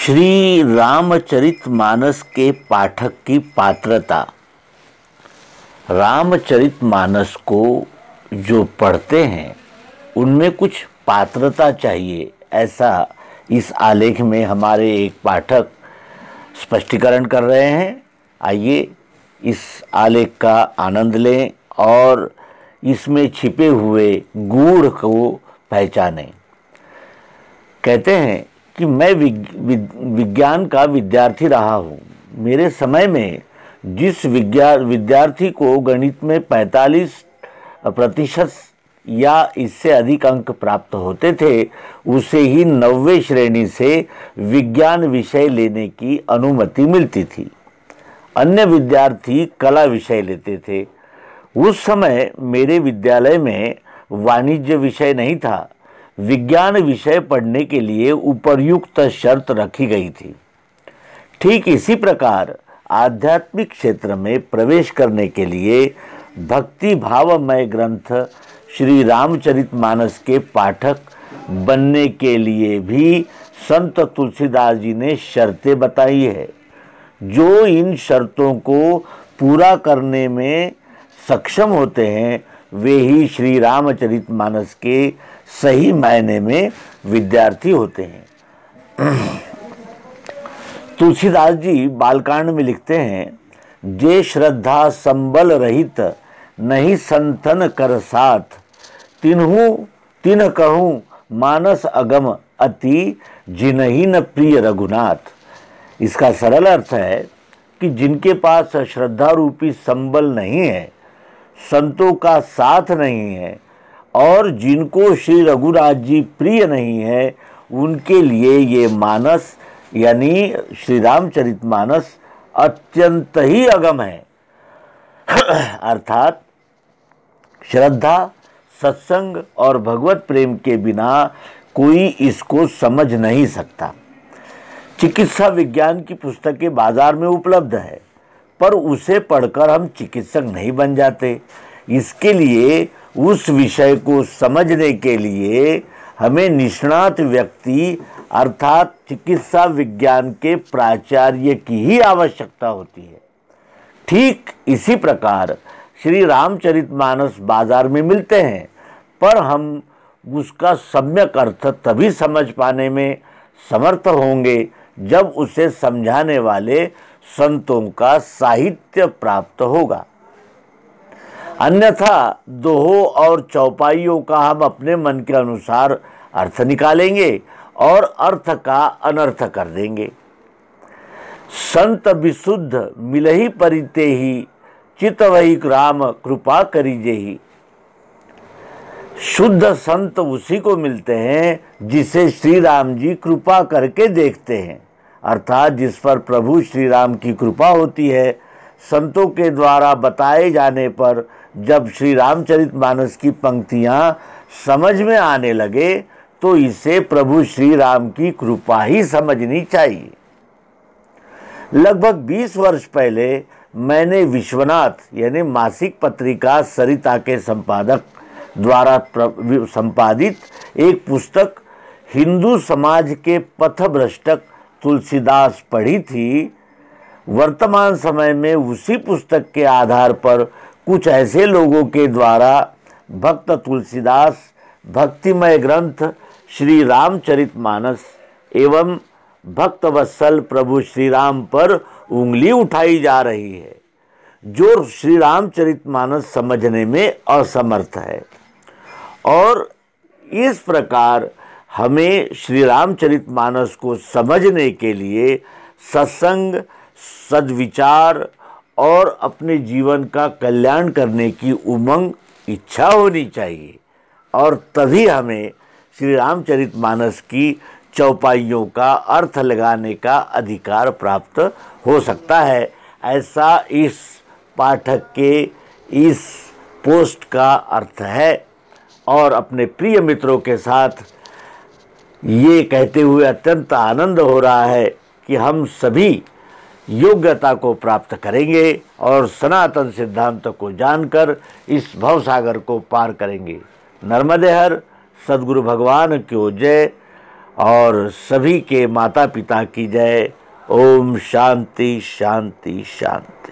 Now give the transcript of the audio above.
श्री रामचरितमानस के पाठक की पात्रता। रामचरितमानस को जो पढ़ते हैं उनमें कुछ पात्रता चाहिए, ऐसा इस आलेख में हमारे एक पाठक स्पष्टीकरण कर रहे हैं। आइए इस आलेख का आनंद लें और इसमें छिपे हुए गूढ़ को पहचानें। कहते हैं कि मैं विज्ञान का विद्यार्थी रहा हूँ। मेरे समय में जिस विद्यार्थी को गणित में 45% या इससे अधिक अंक प्राप्त होते थे, उसे ही 90 श्रेणी से विज्ञान विषय लेने की अनुमति मिलती थी। अन्य विद्यार्थी कला विषय लेते थे। उस समय मेरे विद्यालय में वाणिज्य विषय नहीं था। विज्ञान विषय पढ़ने के लिए उपर्युक्त शर्त रखी गई थी। ठीक इसी प्रकार आध्यात्मिक क्षेत्र में प्रवेश करने के लिए भक्ति भावमय ग्रंथ श्री रामचरितमानस के पाठक बनने के लिए भी संत तुलसीदास जी ने शर्तें बताई है। जो इन शर्तों को पूरा करने में सक्षम होते हैं वे ही श्री रामचरितमानस के सही मायने में विद्यार्थी होते हैं। तुलसीदास जी बालकांड में लिखते हैं, जे श्रद्धा संबल रहित नहीं संतन कर साथ, तिन कहूँ मानस अगम अति जिनहि न प्रिय रघुनाथ। इसका सरल अर्थ है कि जिनके पास श्रद्धा रूपी संबल नहीं है, संतों का साथ नहीं है और जिनको श्री रघुनाथ जी प्रिय नहीं है, उनके लिए ये मानस यानी श्री रामचरितमानस अत्यंत ही अगम है। अर्थात श्रद्धा, सत्संग और भगवत प्रेम के बिना कोई इसको समझ नहीं सकता। चिकित्सा विज्ञान की पुस्तकें बाजार में उपलब्ध है, पर उसे पढ़कर हम चिकित्सक नहीं बन जाते। इसके लिए उस विषय को समझने के लिए हमें निष्णात व्यक्ति अर्थात चिकित्सा विज्ञान के प्राचार्य की ही आवश्यकता होती है। ठीक इसी प्रकार श्री रामचरितमानस बाजार में मिलते हैं, पर हम उसका सम्यक अर्थ तभी समझ पाने में समर्थ होंगे जब उसे समझाने वाले संतों का साहित्य प्राप्त होगा। अन्यथा दोहों और चौपाइयों का हम अपने मन के अनुसार अर्थ निकालेंगे और अर्थ का अनर्थ कर देंगे। संत विशुद्ध मिलहि परिते ही, चितवहि राम कृपा करिजेहि। शुद्ध संत उसी को मिलते हैं जिसे श्री राम जी कृपा करके देखते हैं, अर्थात जिस पर प्रभु श्री राम की कृपा होती है। संतों के द्वारा बताए जाने पर जब श्री रामचरितमानस की पंक्तियां समझ में आने लगे तो इसे प्रभु श्री राम की कृपा ही समझनी चाहिए। लगभग 20 वर्ष पहले मैंने विश्वनाथ यानी मासिक पत्रिका सरिता के संपादक द्वारा संपादित एक पुस्तक हिंदू समाज के पथभ्रष्टक तुलसीदास पढ़ी थी। वर्तमान समय में उसी पुस्तक के आधार पर कुछ ऐसे लोगों के द्वारा भक्त तुलसीदास, भक्तिमय ग्रंथ श्री रामचरितमानस एवं भक्तवत्सल प्रभु श्री राम पर उंगली उठाई जा रही है, जो श्री रामचरितमानस समझने में असमर्थ है। और इस प्रकार हमें श्री रामचरितमानस को समझने के लिए सत्संग, सद्विचार और अपने जीवन का कल्याण करने की उमंग, इच्छा होनी चाहिए और तभी हमें श्री रामचरितमानस की चौपाइयों का अर्थ लगाने का अधिकार प्राप्त हो सकता है। ऐसा इस पाठक के इस पोस्ट का अर्थ है। और अपने प्रिय मित्रों के साथ ये कहते हुए अत्यंत आनंद हो रहा है कि हम सभी योग्यता को प्राप्त करेंगे और सनातन सिद्धांत को जानकर इस भवसागर को पार करेंगे। नर्मदे हर सद्गुरु भगवान की जय। और सभी के माता पिता की जय। ओम शांति शांति शांति।